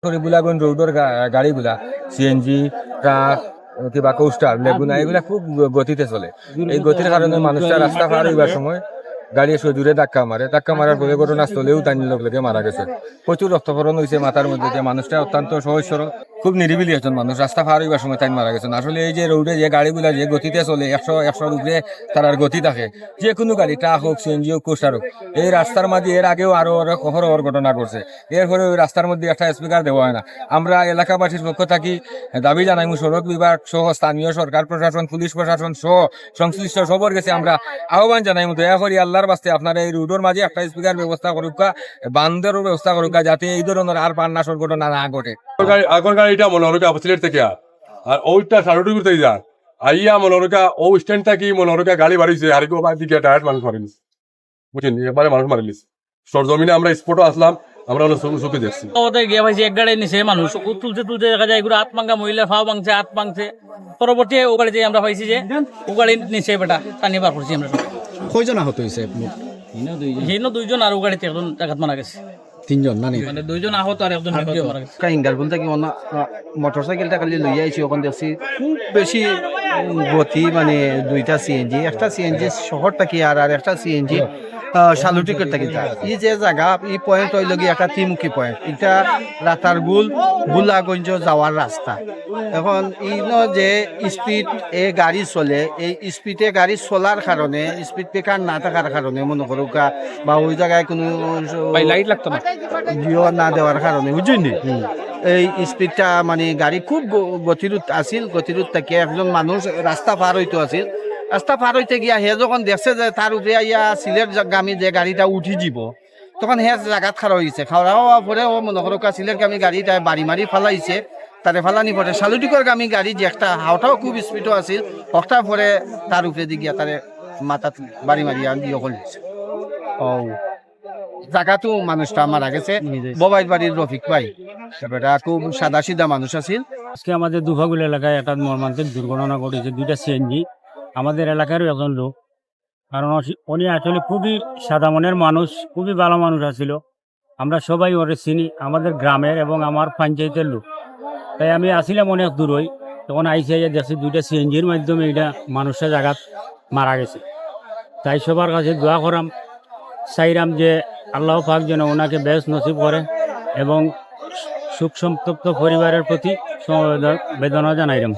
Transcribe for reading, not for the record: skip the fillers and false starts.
বুলাগঞ্জ রোডের গাড়িগুলা CNG truck কিংবা coaster লেগুনা এগুলা খুব গতিতে চলে। এই গতির কারণে মানুষটা রাস্তা পার হইবার সময় গাড়ি এসে দূরে ধাক্কা মারার ফলে ঘটনাস্থলেও তাই লোক লেগে মারা গেছে। প্রচুর রক্তক্ষরণ হয়েছে মাথার মধ্যে দিয়ে। মানুষটা অত্যন্ত সহজ সরল খুব নিরিবিলি একজন মানুষ, রাস্তা পার হইবার সময় তাই মারা গেছেন। আসলে এই যে রোডে যে গাড়িগুলা যে গতিতে চলে 100-100 উপরে তার গতি থাকে, যে কোনো গাড়ি ট্রাক হোক সিএনজি হোক কোস্টার হোক, এই রাস্তার মাঝে এর আগেও আরো অহরহ ঘটনা ঘটছে। এরপরে ওই রাস্তার মধ্যে একটা স্পিকার দেওয়া হয় না। আমরা এলাকাবাসীর পক্ষ থাকি দাবি জানাই সড়ক বিভাগ সহ স্থানীয় সরকার প্রশাসন, পুলিশ প্রশাসন সহ সংশ্লিষ্ট সবর গেছে আমরা আহ্বান জানাই দয়া করি আল্লাহর বাস্তে আপনারা এই রোডের মাঝে একটা স্পিকার ব্যবস্থা করুক, বান্ধেরও ব্যবস্থা করুক, যাতে এই ধরনের আর পান্নাসর ঘটনা না ঘটে। আগর গাড়িটা মনোরকা সিলেট থেকে আর ওইটা সারুটুকুর থেকে যান আইয়া মনোরকা ও স্ট্যান্ড থাকি মনোরকা গাড়ি বাড়িছে হারিকো দিকে ডাইরেক্ট মানুষ মারিলিস, বুঝছেন, এবারে মানুষ মারিলিস। সরজমিনে আমরা স্পটও আসলাম, আমরা চোখে দেখছি গিয়ে ভাইছি এক গাড়ি নিচে মানুষ তুলতে তুলতে দেখা যায় এগুলো হাত ভাঙা, মহিলা ফাও ভাঙছে, হাত ভাঙছে। পরবর্তী ও গাড়ি যে আমরা পাইছি যে ও গাড়ি নিচে বেটা টানি বার করছি আমরা। কয়জন আহত হয়েছে? হিনো দুইজন আর ও গাড়িতে একজন আঘাত মারা গেছে। তিনজন না মানে দুইজন আহত আর একজন মারা গেছে। ইন্টারভুল থেকে মোটরসাইকেলটা খালি লইয়া আইছি, ওখান দেখছি খুব বেশি গতি, মানে দুইটা সিএনজি, একটা সিএনজি শহর থাকি আর একটা সিএনজি শালুটিকের থাকি। এই যে জায়গা এই পয়েন্ট হইল গিয়ে একটা ত্রিমুখী পয়েন্ট, এটা রাতারগুল বুলাগঞ্জ যাওয়ার রাস্তা। এখন ইনো যে স্পিড এ গাড়ি চলে, এই স্পিডে গাড়ি চলার কারণে, স্পিড ব্রেকার না থাকার কারণে মনে করুক বা ওই জায়গায় কোনো লাইট লাগতো না, জিও না দেওয়ার কারণে বুঝছেন, এই স্পিডটা মানে গাড়ি খুব গতিরোধ আছিল। গতিরোধ থেকে একজন মানুষ রাস্তা পার হইতে আছিল, রাস্তা পার হইতে গিয়া হে যখন দেখছে যে তার উপরে ইয়া সিলেটগামী যে গাড়িটা উঠি যাব, তখন হে জায়গাত খাড়া হয়েছে। খাওয়া হওয়ার পরে ও মনে করো সিলেটগামী গাড়িটা বাড়ি মারি ফালাইছে, তারে ফালানি পরে শালুটিকর গামী গাড়ি যে একটা হাওটাও খুব স্পিডও আছিল, হঠাৎ পরে তার উপরে দি গিয়া তারে মাথাত বাড়ি মারিয়া দিয়ে হলিছে। ও জায়গাতো মানুষটা মারা গেছে। ববাইর বাড়ির রফিক ভাই, সেটা খুব সাদা সিধা মানুষ আছিল। আজকে আমাদের দুফাগুল এলাকায় একটা মর্মান্তিক দুর্ঘটনা ঘটেছে। দুইটা সিএনজি আমাদের এলাকারও একজন লোক, কারণ উনি আসলে খুবই সাদা মনের মানুষ, খুবই ভালো মানুষ আছিল। আমরা সবাই ওরে চিনি, আমাদের গ্রামের এবং আমার পঞ্চায়েতের লোক। তাই আমি আসছিলাম অনেক দূরই, তখন আইসি দেখছি দুইটা সিএনজির মাধ্যমে এটা মানুষের জায়গাত মারা গেছে। তাই সবার কাছে দোয়া করাম, চাইরাম যে আল্লাহ পাক যেন ওনাকে বেশ নসিব করে এবং সুখ সন্তপ্ত পরিবারের প্রতি সমবেদনা জানাইলাম।